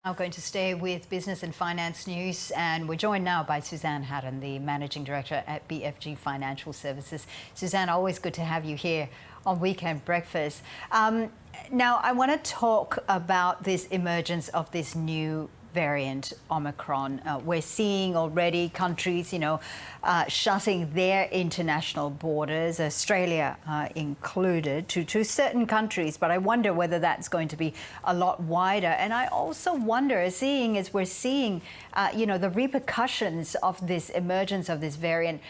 Now going to stay with business and finance news, and we're joined now by Suzanne Haddan, the Managing Director at BFG Financial Services. Suzanne, always good to have you here on Weekend Breakfast. Now, I want to talk about this emergence of this new variant, Omicron. We're seeing already countries, shutting their international borders, Australia included, to certain countries. But I wonder whether that's going to be a lot wider. And I also wonder, as we're seeing, the repercussions of this emergence of this variant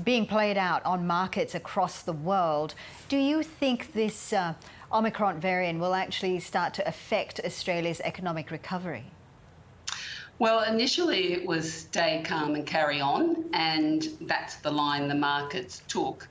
being played out on markets across the world, do you think this Omicron variant will actually start to affect Australia's economic recovery? Well, initially it was stay calm and carry on, and that's the line the markets took.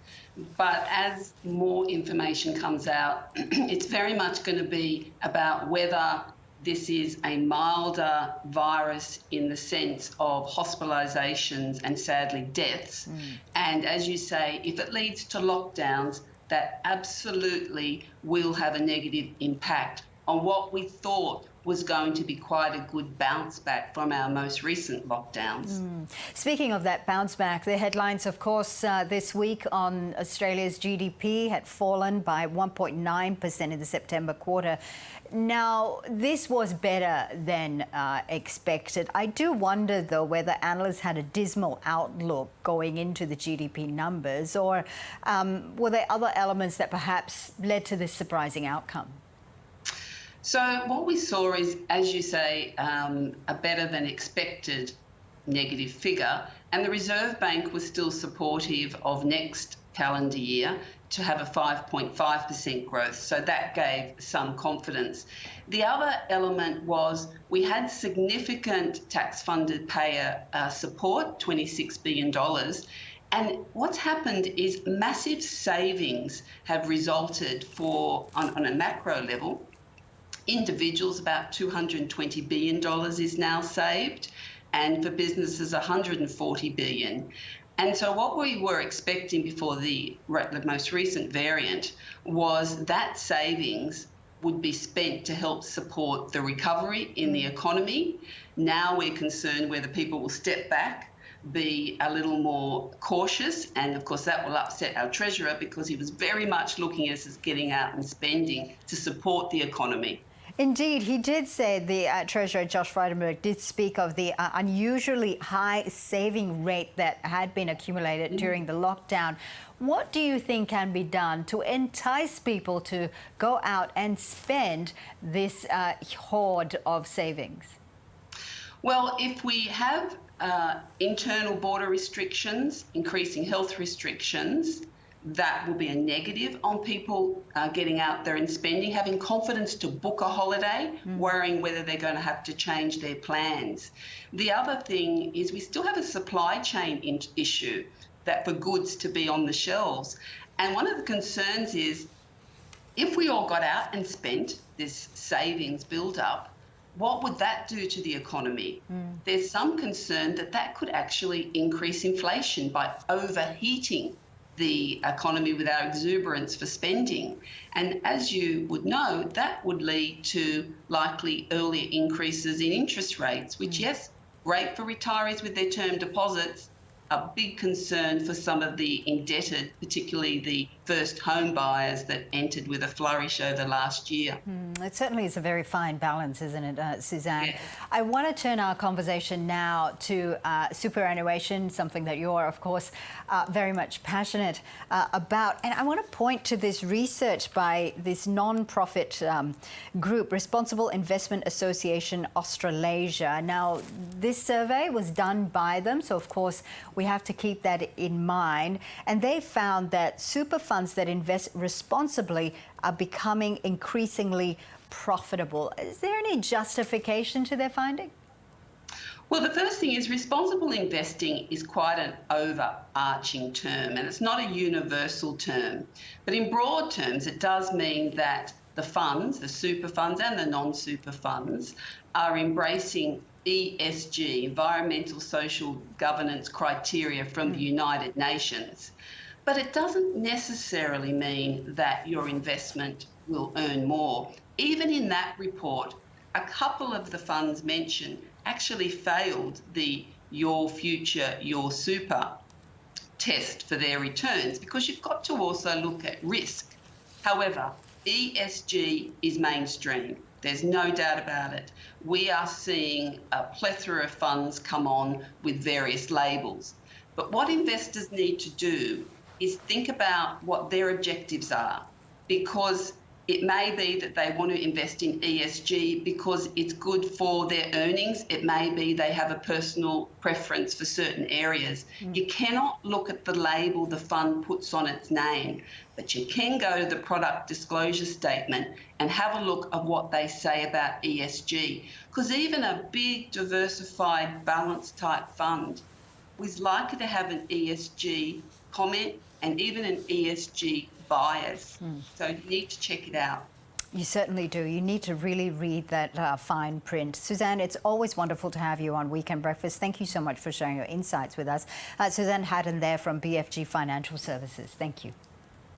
But as more information comes out, it's very much going to be about whether this is a milder virus in the sense of hospitalisations and sadly deaths. And as you say, if it leads to lockdowns, that absolutely will have a negative impact on what we thought was going to be quite a good bounce back from our most recent lockdowns. Speaking of that bounce back, the headlines, of course, this week on Australia's GDP had fallen by 1.9% in the September quarter. Now, this was better than expected. I do wonder, though, whether analysts had a dismal outlook going into the GDP numbers, or were there other elements that perhaps led to this surprising outcome? So what we saw is, as you say, a better than expected negative figure, and the Reserve Bank was still supportive of next calendar year to have a 5.5% growth. So that gave some confidence. The other element was we had significant tax-funded payer support, $26 billion. And what's happened is massive savings have resulted on a macro level. Individuals, about $220 billion is now saved, and for businesses, $140 billion. And so what we were expecting before the most recent variant was that savings would be spent to help support the recovery in the economy. Now we're concerned whether people will step back, be a little more cautious, and of course that will upset our Treasurer because he was very much looking at us as getting out and spending to support the economy. Indeed, he did say, the Treasurer, Josh Frydenberg, did speak of the unusually high saving rate that had been accumulated during the lockdown. What do you think can be done to entice people to go out and spend this hoard of savings? Well, if we have internal border restrictions, increasing health restrictions, that will be a negative on people getting out there and spending, having confidence to book a holiday, worrying whether they're going to have to change their plans. The other thing is we still have a supply chain issue that for goods to be on the shelves. And one of the concerns is if we all got out and spent this savings build-up, what would that do to the economy? There's some concern that that could actually increase inflation by overheating the economy with our exuberance for spending. And as you would know, that would lead to likely earlier increases in interest rates, which, yes, great for retirees with their term deposits, a big concern for some of the indebted, particularly the first home buyers that entered with a flourish over last year. It certainly is a very fine balance, isn't it, Suzanne? Yeah. I want to turn our conversation now to superannuation, something that you're, of course, very much passionate about. And I want to point to this research by this non-profit group, Responsible Investment Association Australasia. Now, this survey was done by them, so of course we have to keep that in mind. And they found that super funds that invest responsibly are becoming increasingly profitable. Is there any justification to their finding? Well, the first thing is responsible investing is quite an overarching term, and it's not a universal term. But in broad terms, it does mean that the funds, the super funds and the non-super funds, are embracing ESG, environmental social governance criteria from the United Nations. But it doesn't necessarily mean that your investment will earn more. Even in that report, a couple of the funds mentioned actually failed the Your Future, Your Super test for their returns, because you've got to also look at risk. However, ESG is mainstream. There's no doubt about it. We are seeing a plethora of funds come on with various labels. But what investors need to do is think about what their objectives are, because it may be that they want to invest in ESG because it's good for their earnings. It may be they have a personal preference for certain areas. You cannot look at the label the fund puts on its name, but you can go to the product disclosure statement and have a look at what they say about ESG. Because even a big, diversified, balanced type fund is likely to have an ESG comment and even an ESG bias. So you need to check it out. You certainly do. You need to really read that fine print. Suzanne, it's always wonderful to have you on Weekend Breakfast. Thank you so much for sharing your insights with us. Suzanne Haddan there from BFG Financial Services. Thank you.